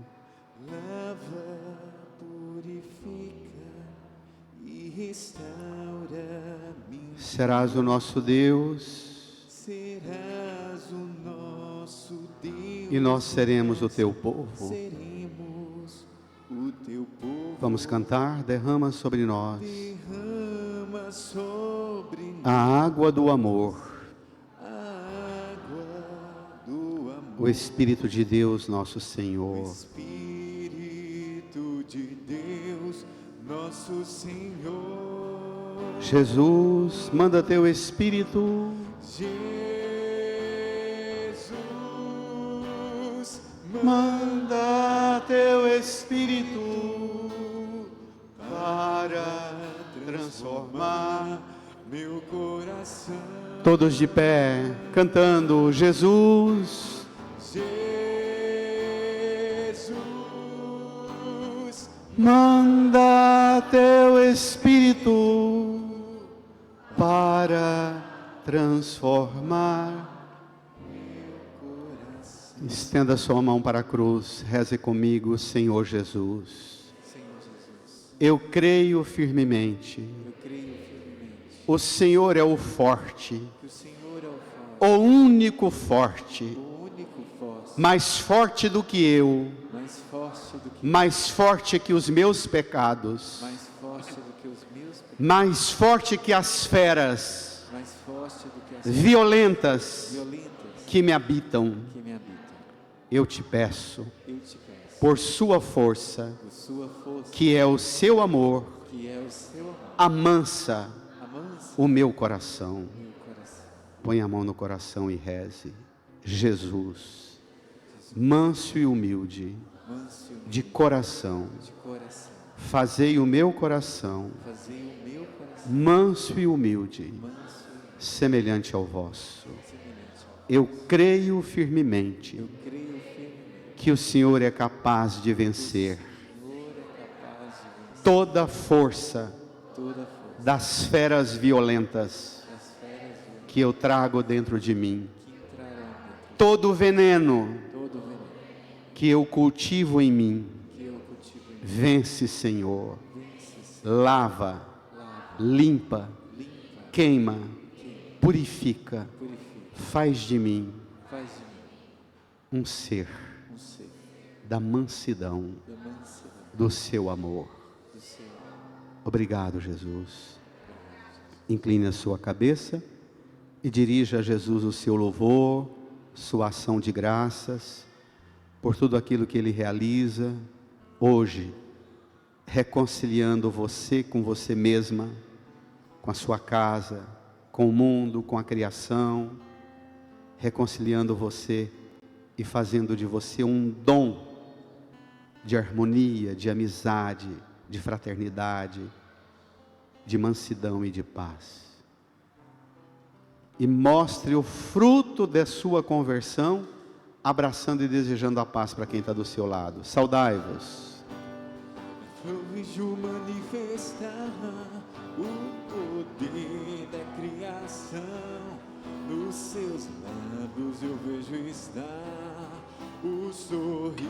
Speaker 3: Lava, purifica e restaura-me.
Speaker 1: Serás o nosso Deus,
Speaker 3: Serás o nosso Deus,
Speaker 1: e nós seremos o teu povo.
Speaker 3: seremos o teu povo.
Speaker 1: Vamos cantar. Derrama sobre nós
Speaker 3: Derrama sobre nós
Speaker 1: a água do amor,
Speaker 3: a água do amor.
Speaker 1: o Espírito de Deus, nosso Senhor.
Speaker 3: Espírito de Deus, nosso Senhor.
Speaker 1: Jesus, manda teu Espírito
Speaker 3: Jesus,
Speaker 1: manda teu Espírito para transformar.
Speaker 3: meu coração.
Speaker 1: Todos de pé, cantando: Jesus,
Speaker 3: Jesus,
Speaker 1: manda teu Espírito para transformar. Estenda sua mão para a cruz, reze comigo. Senhor Jesus, eu creio firmemente,
Speaker 3: eu creio firmemente
Speaker 1: o Senhor é o forte,
Speaker 3: que o Senhor é o forte,
Speaker 1: o único forte,
Speaker 3: o único forte,
Speaker 1: mais forte do que eu,
Speaker 3: mais forte do que
Speaker 1: mais forte que os meus pecados,
Speaker 3: mais forte do que os meus pecados,
Speaker 1: mais forte que as feras
Speaker 3: mais forte do que as
Speaker 1: violentas
Speaker 3: violentas
Speaker 1: que me habitam.
Speaker 3: que me habitam.
Speaker 1: Eu te peço,
Speaker 3: Eu te peço,
Speaker 1: por sua força,
Speaker 3: por sua força,
Speaker 1: que é o seu amor,
Speaker 3: que é o seu amor,
Speaker 1: amansa
Speaker 3: amansa
Speaker 1: o meu coração.
Speaker 3: meu coração.
Speaker 1: Põe a mão no coração e reze. Jesus, manso e humilde,
Speaker 3: Manso e humilde
Speaker 1: de coração,
Speaker 3: de coração,
Speaker 1: fazei o meu coração
Speaker 3: fazei o meu coração
Speaker 1: manso e humilde,
Speaker 3: manso e
Speaker 1: semelhante ao vosso.
Speaker 3: semelhante ao.
Speaker 1: Eu creio firmemente
Speaker 3: Eu creio firmemente
Speaker 1: que o Senhor é capaz de vencer
Speaker 3: que o Senhor é capaz de vencer
Speaker 1: toda força
Speaker 3: toda força
Speaker 1: das feras violentas
Speaker 3: das feras
Speaker 1: que eu trago dentro de mim,
Speaker 3: que entrarão dentro
Speaker 1: todo veneno
Speaker 3: de todo veneno
Speaker 1: que eu cultivo em mim,
Speaker 3: que eu cultivo em mim.
Speaker 1: vence, Senhor,
Speaker 3: Vence,
Speaker 1: lava,
Speaker 3: lava,
Speaker 1: limpa,
Speaker 3: limpa,
Speaker 1: queima,
Speaker 3: queima,
Speaker 1: purifica,
Speaker 3: purifica,
Speaker 1: faz de mim
Speaker 3: faz de mim
Speaker 1: um ser
Speaker 3: um ser
Speaker 1: da mansidão
Speaker 3: da mansidão
Speaker 1: do seu amor.
Speaker 3: do Senhor.
Speaker 1: Obrigado, Jesus. Incline a sua cabeça e dirija a Jesus o seu louvor, sua ação de graças, por tudo aquilo que Ele realiza hoje, reconciliando você com você mesma, com a sua casa, com o mundo, com a criação, reconciliando você e fazendo de você um dom de harmonia, de amizade, de fraternidade, de mansidão e de paz. E mostre o fruto da sua conversão, abraçando e desejando a paz para quem está do seu lado. Saudai-vos.
Speaker 3: Eu vejo manifestar o poder da criação. Nos seus lábios eu vejo estar o sorriso